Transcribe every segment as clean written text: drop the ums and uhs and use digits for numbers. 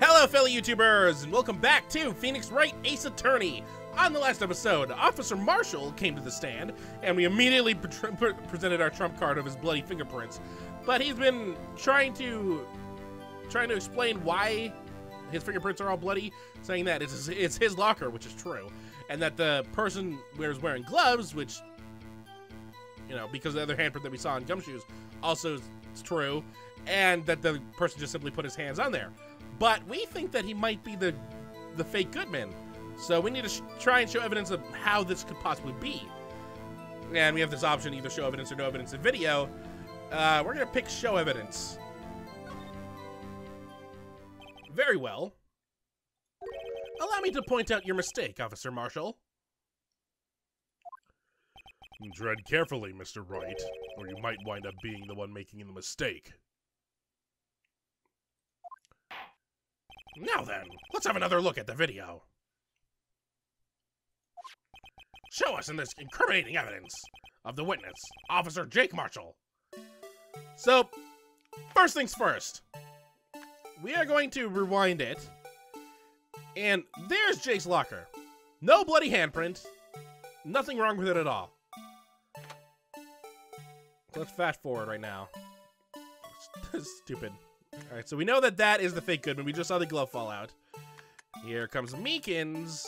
Hello, fellow YouTubers, and welcome back to Phoenix Wright Ace Attorney. On the last episode, Officer Marshall came to the stand, and we immediately presented our trump card of his bloody fingerprints. But he's been trying to explain why his fingerprints are all bloody, saying that it's his locker, which is true, and that the person was wearing gloves, which, you know, because of the other handprint that we saw in Gumshoes, also is true, and that the person just simply put his hands on there. But we think that he might be the fake Goodman. So we need to try and show evidence of how this could possibly be. And we have this option, either show evidence or no evidence in video. We're going to pick show evidence. Very well. Allow me to point out your mistake, Officer Marshall. Tread carefully, Mr. Wright, or you might wind up being the one making the mistake. Now then, let's have another look at the video. Show us in this incriminating evidence of the witness, Officer Jake Marshall. So, first things first. We are going to rewind it. And there's Jake's locker. No bloody handprint. Nothing wrong with it at all. So let's fast forward right now. Stupid. Alright, so we know that that is the fake Goodman. We just saw the glove fall out. Here comes Meekins.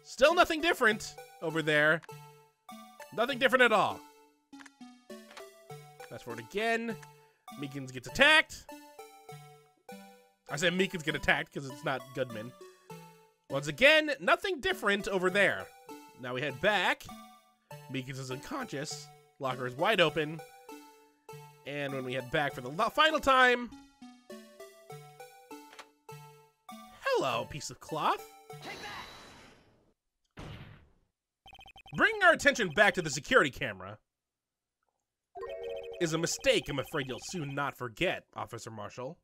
Still nothing different over there. Nothing different at all. Fast forward again. Meekins gets attacked. I said Meekins get attacked because it's not Goodman. Once again, nothing different over there. Now we head back. Meekins is unconscious. Locker is wide open. And when we head back for the final time... Hello, piece of cloth. Take that! Bringing our attention back to the security camera is a mistake I'm afraid you'll soon not forget, Officer Marshall.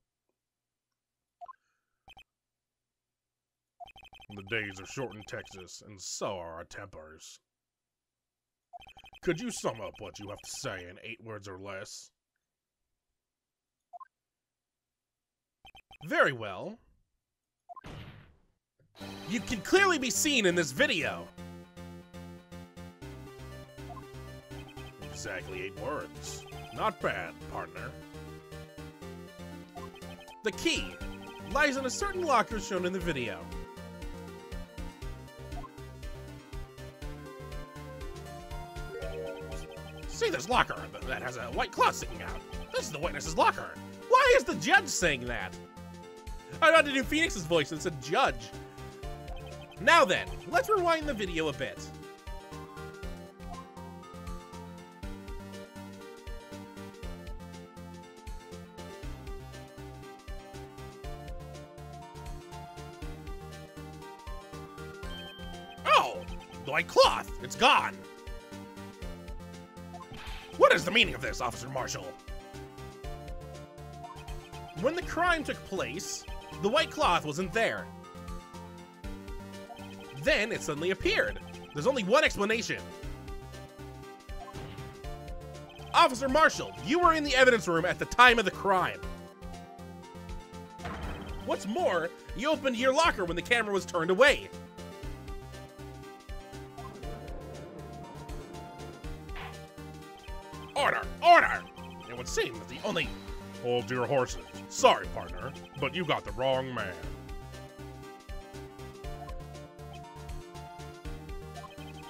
The days are short in Texas, and so are our tempers. Could you sum up what you have to say in 8 words or less? Very well. You can clearly be seen in this video. Exactly 8 words. Not bad, partner. The key lies in a certain locker shown in the video. See this locker that has a white cloth sticking out. This is the witness's locker. Why is the judge saying that? I had to do Phoenix's voice and said judge. Now then, let's rewind the video a bit. Oh, the white cloth, it's gone. What is the meaning of this, Officer Marshall? When the crime took place, the white cloth wasn't there. Then it suddenly appeared. There's only one explanation. Officer Marshall, you were in the evidence room at the time of the crime. What's more, you opened your locker when the camera was turned away. Order! Order! It would seem that the only... Hold your horses. Sorry, partner, but you got the wrong man.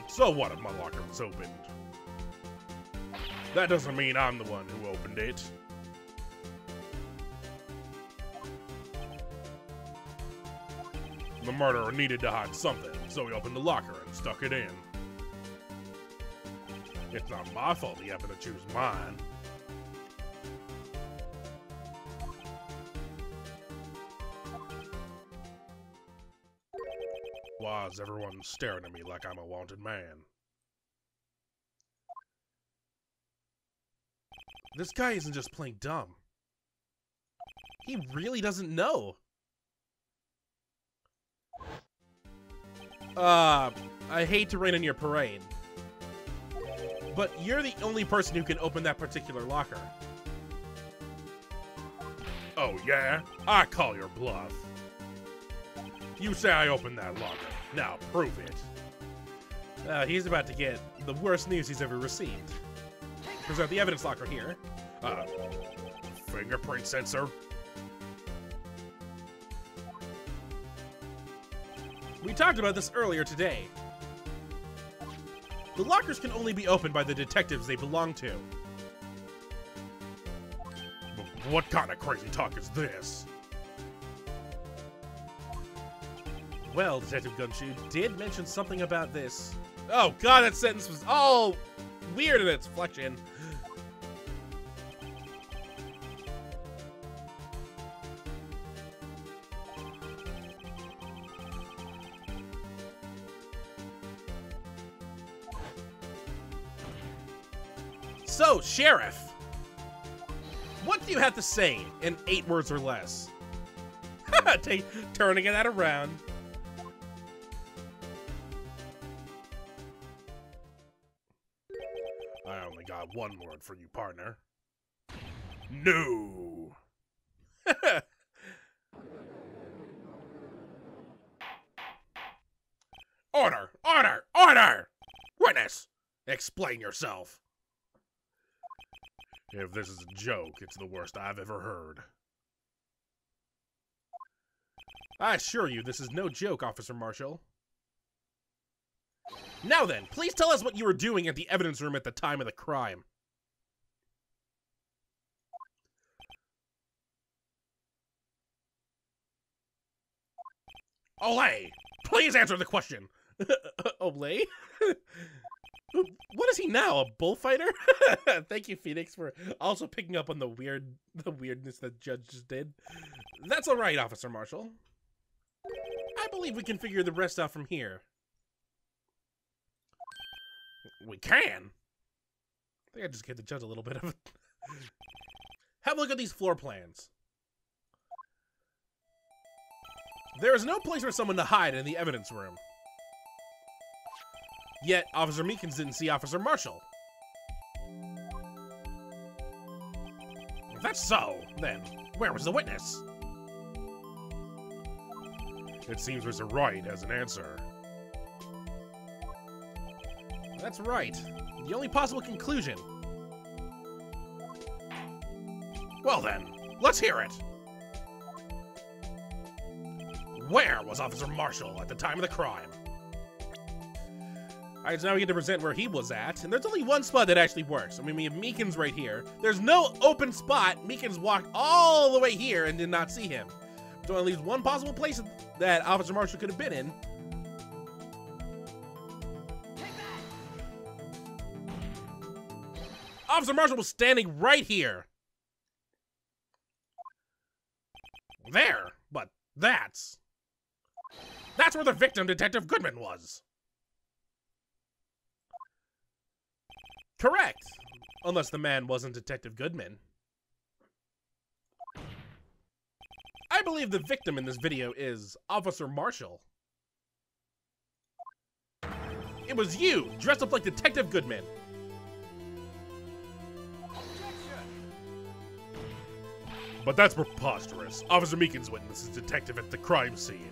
So what if my locker was opened? That doesn't mean I'm the one who opened it. The murderer needed to hide something, so he opened the locker and stuck it in. It's not my fault he happened to choose mine. Why is everyone staring at me like I'm a wanted man? This guy isn't just playing dumb. He really doesn't know. I hate to rain on your parade, but you're the only person who can open that particular locker. Oh yeah? I call your bluff. You say I opened that locker. Now prove it. He's about to get the worst news he's ever received. Present the evidence locker here. Fingerprint sensor? We talked about this earlier today. The lockers can only be opened by the detectives they belong to. What kind of crazy talk is this? Well, Detective Gumshoe did mention something about this. Oh god, that sentence was all weird in its flexion. So, Sheriff, what do you have to say in 8 words or less? Turning that around. I only got one word for you, partner. No. Order! Order! Order! Witness! Explain yourself. If this is a joke, it's the worst I've ever heard. I assure you, this is no joke, Officer Marshall. Now then, please tell us what you were doing at the evidence room at the time of the crime. Olay! Please answer the question! Olay? What is he now, a bullfighter? Thank you, Phoenix, for also picking up on the weirdness that Judge just did. That's all right, Officer Marshall. I believe we can figure the rest out from here. We can? I think I just gave the judge a little bit of it. Have a look at these floor plans. There is no place for someone to hide in the evidence room. Yet, Officer Meekins didn't see Officer Marshall. If that's so, then where was the witness? It seems Mr. Wright has an answer. That's right. The only possible conclusion. Well then, let's hear it. Where was Officer Marshall at the time of the crime? Alright, so now we get to present where he was at, and there's only one spot that actually works. I mean, we have Meekins right here. There's no open spot. Meekins walked all the way here and did not see him. So at least one possible place that Officer Marshall could have been in. Officer Marshall was standing right here. There, but that's where the victim, Detective Goodman, was. Correct. Unless the man wasn't Detective Goodman. I believe the victim in this video is Officer Marshall. It was you, dressed up like Detective Goodman. But that's preposterous. Officer Meekins witnessed as detective at the crime scene.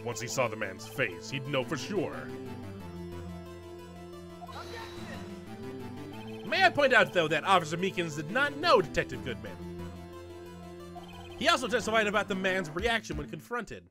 Once he saw the man's face, he'd know for sure. May I point out, though, that Officer Meekins did not know Detective Goodman. He also testified about the man's reaction when confronted.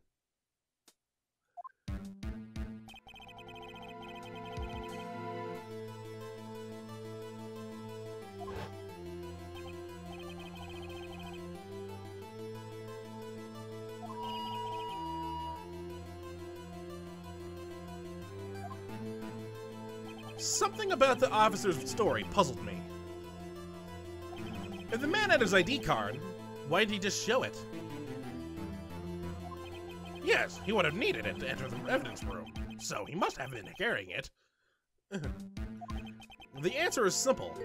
Something about the officer's story puzzled me. If the man had his ID card, why did he just show it? Yes, he would have needed it to enter the evidence room, so he must have been carrying it. The answer is simple.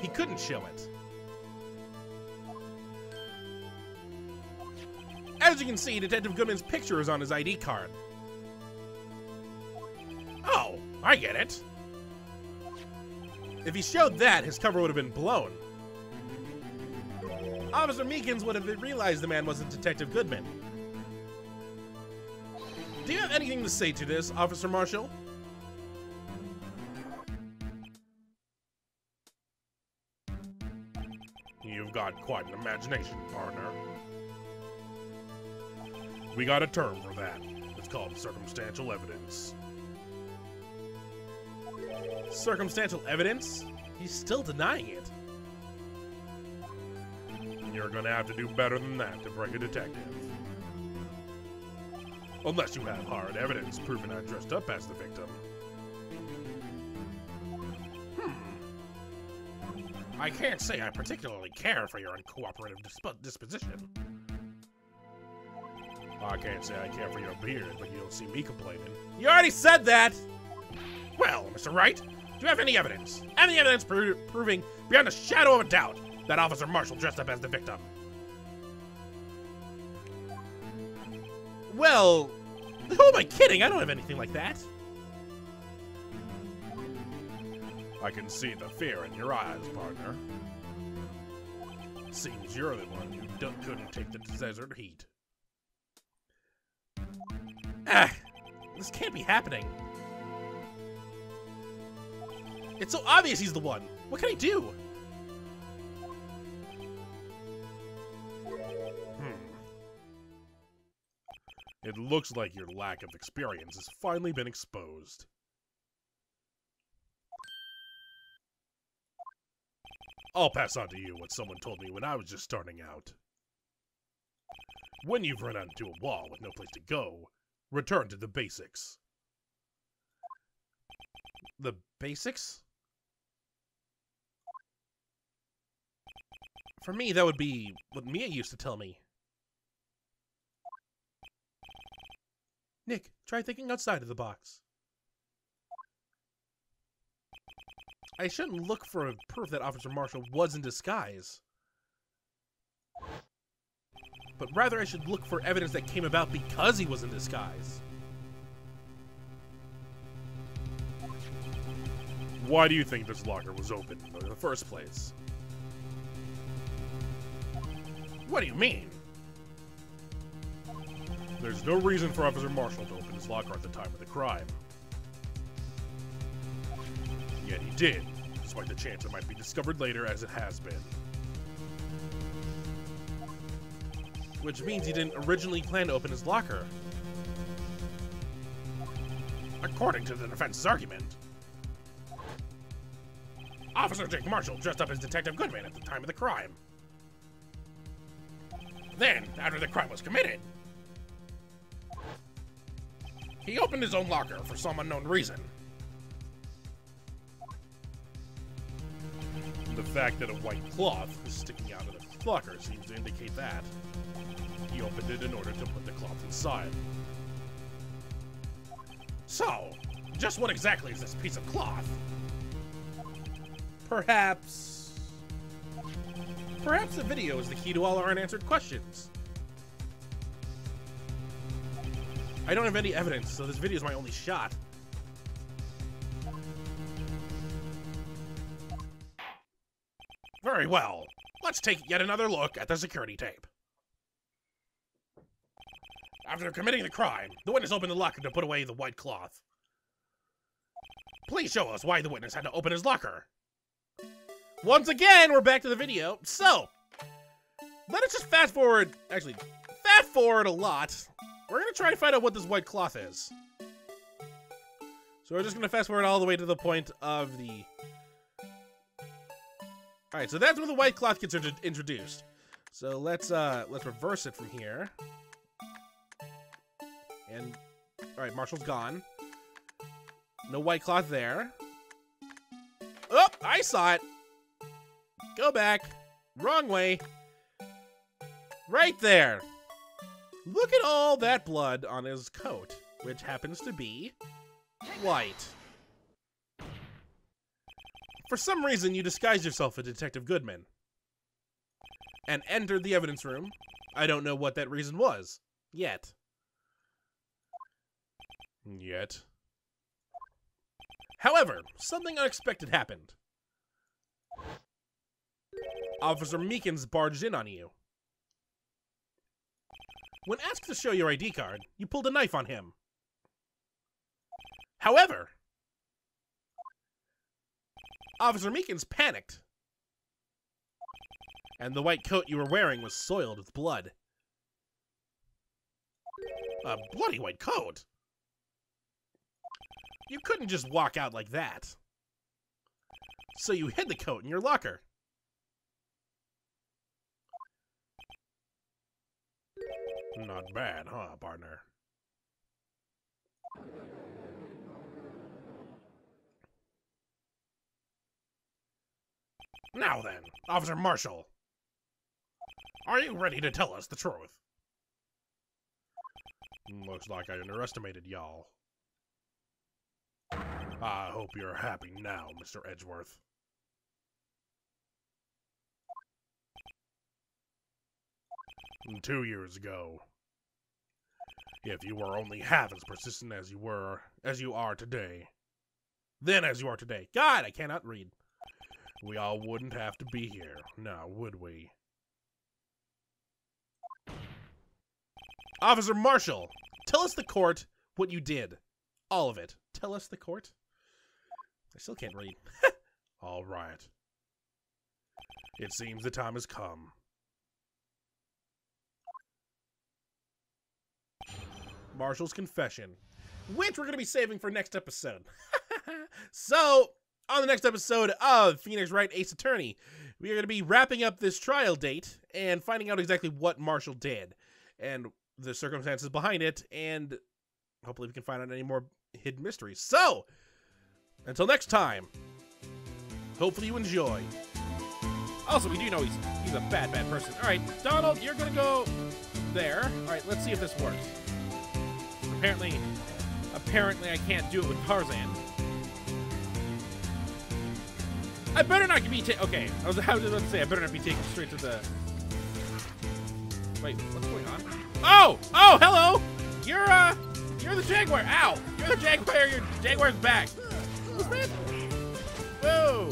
He couldn't show it. As you can see, Detective Goodman's picture is on his ID card. Oh, I get it. If he showed that, his cover would have been blown. Officer Meekins would have realized the man wasn't Detective Goodman. Do you have anything to say to this, Officer Marshall? You've got quite an imagination, partner. We got a term for that. It's called circumstantial evidence. Circumstantial evidence? He's still denying it. You're gonna have to do better than that to break a detective. Unless you have hard evidence proving I dressed up as the victim. I can't say I particularly care for your uncooperative disposition. I can't say I care for your beard, but you don't see me complaining. You already said that! Well, Mr. Wright, do you have any evidence? Any evidence proving beyond a shadow of a doubt that Officer Marshall dressed up as the victim? Well, who am I kidding? I don't have anything like that. I can see the fear in your eyes, partner. Seems you're the one who couldn't take the desert heat. This can't be happening. It's so obvious he's the one. What can I do? It looks like your lack of experience has finally been exposed. I'll pass on to you what someone told me when I was just starting out. When you've run out into a wall with no place to go, return to the basics. The basics? For me, that would be what Mia used to tell me. Nick, try thinking outside of the box. I shouldn't look for proof that Officer Marshall was in disguise. But rather I should look for evidence that came about because he was in disguise. Why do you think this locker was open in the first place? What do you mean? There's no reason for Officer Marshall to open his locker at the time of the crime. Yet he did, despite the chance it might be discovered later as it has been. Which means he didn't originally plan to open his locker. According to the defense's argument, Officer Jake Marshall dressed up as Detective Goodman at the time of the crime. Then, after the crime was committed, he opened his own locker for some unknown reason. The fact that a white cloth is sticking out of the locker seems to indicate that. He opened it in order to put the cloth inside. So, just what exactly is this piece of cloth? Perhaps the video is the key to all our unanswered questions. I don't have any evidence, so this video is my only shot. Very well. Let's take yet another look at the security tape. After committing the crime, the witness opened the locker to put away the white cloth. Please show us why the witness had to open his locker. Once again, we're back to the video. So, let us just fast forward. Actually, fast forward a lot. We're going to try to find out what this white cloth is. So we're just going to fast forward all the way to the point of the... Alright, so that's when the white cloth gets introduced. So let's reverse it from here. And, alright, Marshall's gone. No white cloth there. Oh, I saw it. Go back. Wrong way. Right there. Look at all that blood on his coat, which happens to be white. For some reason, you disguised yourself as Detective Goodman and entered the evidence room. I don't know what that reason was. Yet. However, something unexpected happened. Officer Meekins barged in on you. When asked to show your ID card, you pulled a knife on him. However, Officer Meekins panicked, and the white coat you were wearing was soiled with blood. A bloody white coat? You couldn't just walk out like that. So you hid the coat in your locker. Not bad, huh, partner? Now then, Officer Marshall, are you ready to tell us the truth? Looks like I underestimated y'all. I hope you're happy now, Mr. Edgeworth. "2 years ago, if you were only half as persistent as you are today, God, I cannot read. we all wouldn't have to be here, now would we?" Officer Marshall, tell us the court what you did. All of it. Tell us the court. I still can't read. All right. It seems the time has come. Marshall's confession, which we're going to be saving for next episode. So, on the next episode of Phoenix Wright Ace Attorney, we are going to be wrapping up this trial date and finding out exactly what Marshall did and the circumstances behind it, and hopefully we can find out any more hidden mysteries. So, until next time, hopefully you enjoy. Also, we do know he's a bad person. All right, Donald, you're going to go there. All right, let's see if this works. Apparently I can't do it with Tarzan. I better not be taken. Okay, I was about to say I better not be taken straight to the. Wait, what's going on? Oh, hello. You're the Jaguar. Ow, you're the Jaguar. Your Jaguar's back. What's that? Whoa.